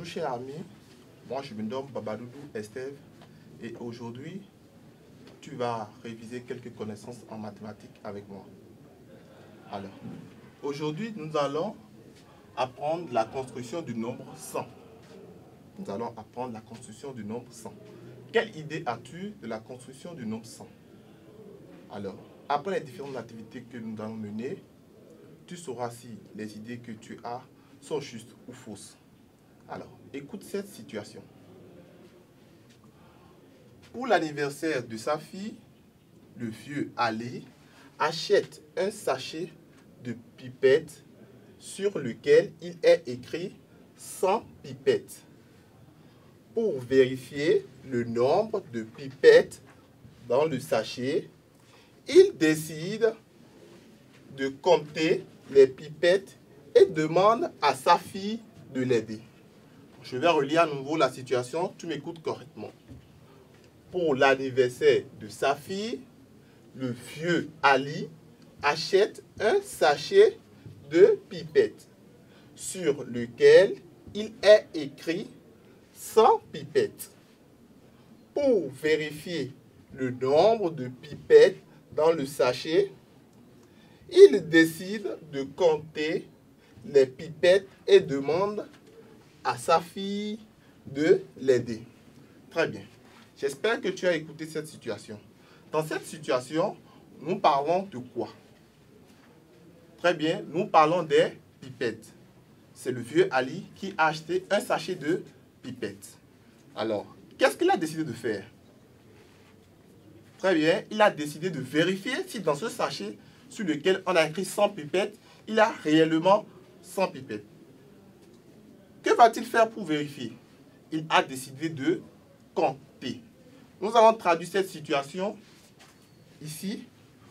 cher ami, moi je me nomme Babadoudou Estève et aujourd'hui tu vas réviser quelques connaissances en mathématiques avec moi. Alors, aujourd'hui nous allons apprendre la construction du nombre 100. Nous allons apprendre la construction du nombre 100. Quelle idée as-tu de la construction du nombre 100? Alors, après les différentes activités que nous allons mener, tu sauras si les idées que tu as sont justes ou fausses. Alors, écoute cette situation. Pour l'anniversaire de sa fille, le vieux Ali achète un sachet de pipettes sur lequel il est écrit 100 pipettes. Pour vérifier le nombre de pipettes dans le sachet, il décide de compter les pipettes et demande à sa fille de l'aider. Je vais relire à nouveau la situation, tu m'écoutes correctement. Pour l'anniversaire de sa fille, le vieux Ali achète un sachet de pipettes sur lequel il est écrit 100 pipettes. Pour vérifier le nombre de pipettes dans le sachet, il décide de compter les pipettes et demande à sa fille de l'aider. Très bien. J'espère que tu as écouté cette situation. Dans cette situation, nous parlons de quoi? Très bien, nous parlons des pipettes. C'est le vieux Ali qui a acheté un sachet de pipettes. Alors, qu'est-ce qu'il a décidé de faire? Très bien, il a décidé de vérifier si dans ce sachet sur lequel on a écrit 100 pipettes, il a réellement 100 pipettes. Que va-t-il faire pour vérifier? Il a décidé de compter. Nous allons traduire cette situation ici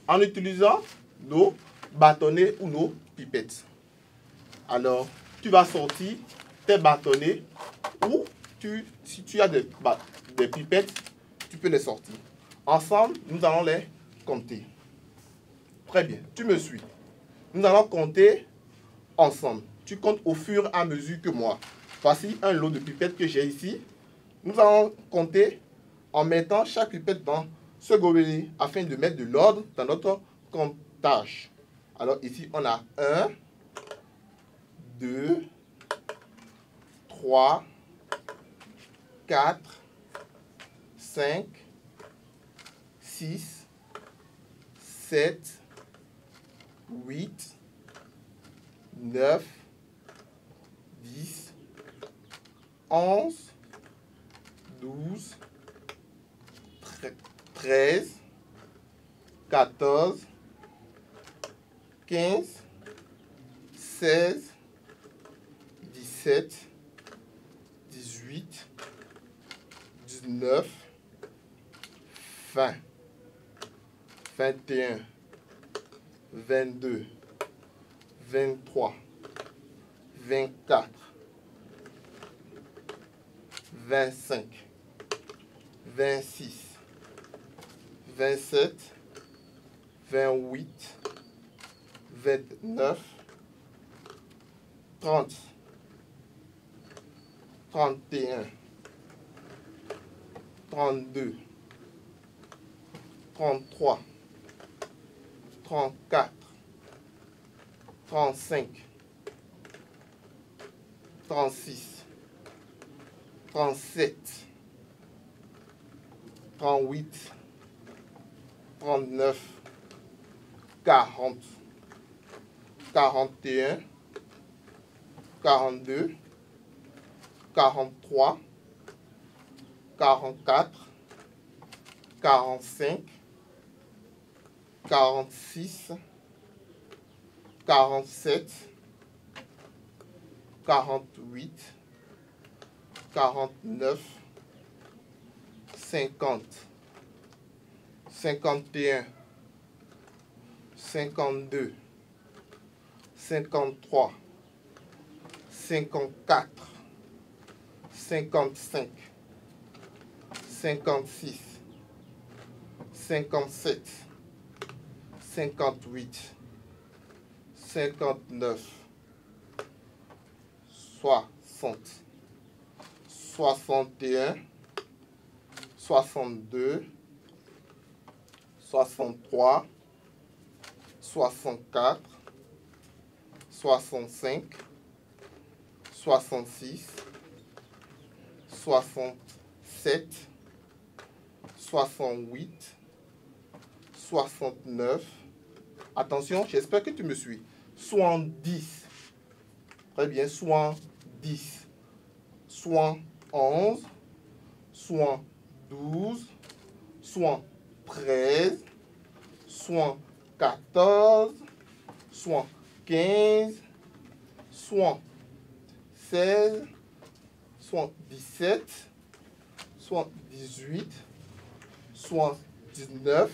en utilisant nos bâtonnets ou nos pipettes. Alors, tu vas sortir tes bâtonnets ou si tu as des pipettes, tu peux les sortir. Ensemble, nous allons les compter. Très bien, tu me suis. Nous allons compter ensemble. Tu comptes au fur et à mesure que moi. Voici un lot de pipettes que j'ai ici. Nous allons compter en mettant chaque pipette dans ce gobelet afin de mettre de l'ordre dans notre comptage. Alors ici, on a 1, 2, 3, 4, 5, 6, 7, 8, 9, 10, 11, 12, 13, 14, 15, 16, 17, 18, 19, 20, 21, 22, 23, 24, 25, 26, 27, 28, 29, 30, 31, 32, 33, 34, 35, 36, 37, 38, 39, 40, 41, 42, 43, 44, 45, 46, 47, 48, 49, 50, 51, 52, 53, 54, 55, 56, 57, 58, 59, 60, 61, 62, 63, 64, 65, 66, 67, 68, 69. Attention, j'espère que tu me suis. 70. Très bien, 70. 71, 72, 73, 74, 75, 76, 77, 78, 79,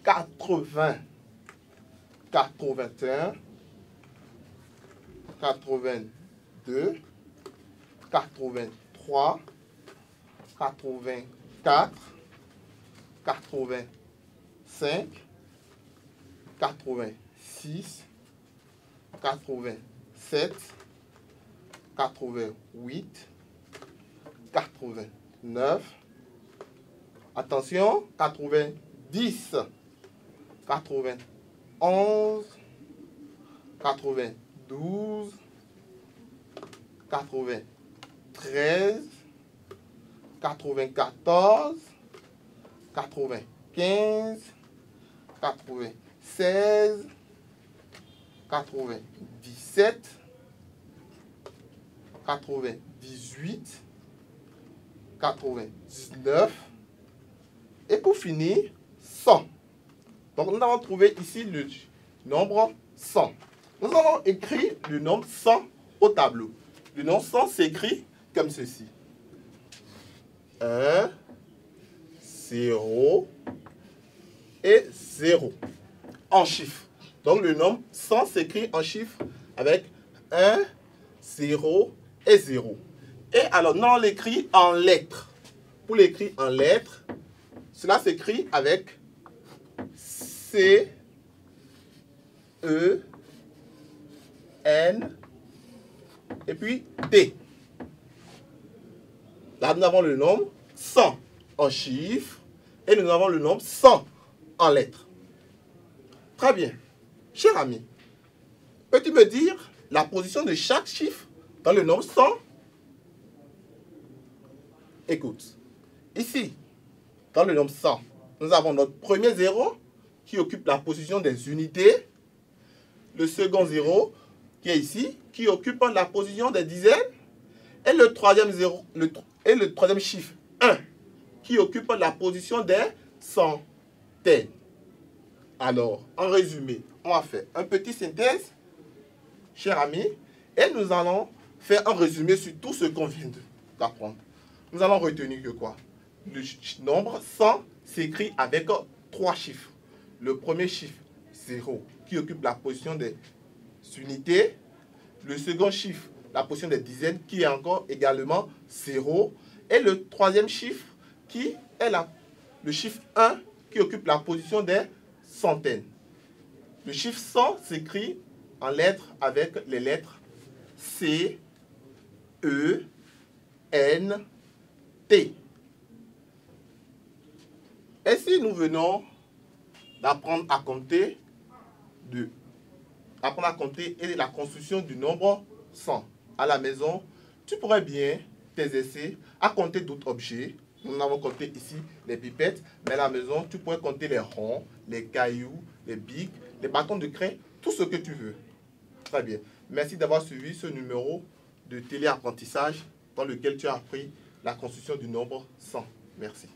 80, 81, 82, 83, 84, 85, 86, 87, 88, 89, attention, 90, 91, 92, 93, 94, 95, 96, 97, 98, 99 et pour finir 100. Donc nous avons trouvé ici le nombre 100. Nous avons écrit le nombre 100 au tableau. Le nombre 100 s'écrit comme ceci. 1, 0 et 0 en chiffres. Donc le nombre 100 s'écrit en chiffres avec 1, 0 et 0. Et alors, nous on l'écrit en lettres. Pour l'écrire en lettres, cela s'écrit avec C, E, N et puis T. Là, nous avons le nombre 100 en chiffres et nous avons le nombre 100 en lettres. Très bien. Cher ami, peux-tu me dire la position de chaque chiffre dans le nombre 100? Écoute, ici, dans le nombre 100, nous avons notre premier 0 qui occupe la position des unités, le second 0 qui est ici, qui occupe la position des dizaines, et le troisième chiffre 1 qui occupe la position des centaines. Alors, en résumé, on va faire un petit synthèse, cher ami, et nous allons faire un résumé sur tout ce qu'on vient d'apprendre. Nous allons retenir que quoi? Le nombre 100 s'écrit avec 3 chiffres. Le premier chiffre, 0, qui occupe la position des unités. Le second chiffre, la position des dizaines, qui est encore également 0. Et le troisième chiffre, qui est le chiffre 1, qui occupe la position des centaines. Le chiffre 100 s'écrit en lettres avec les lettres C, E, N, T. Et si nous venons d'apprendre à compter et la construction du nombre 100 à la maison, tu pourrais bien t'exercer à compter d'autres objets. Nous avons compté ici les pipettes, mais à la maison, tu pourrais compter les ronds, les cailloux, les bics, les bâtons de craie, tout ce que tu veux. Très bien. Merci d'avoir suivi ce numéro de téléapprentissage dans lequel tu as appris la construction du nombre 100. Merci.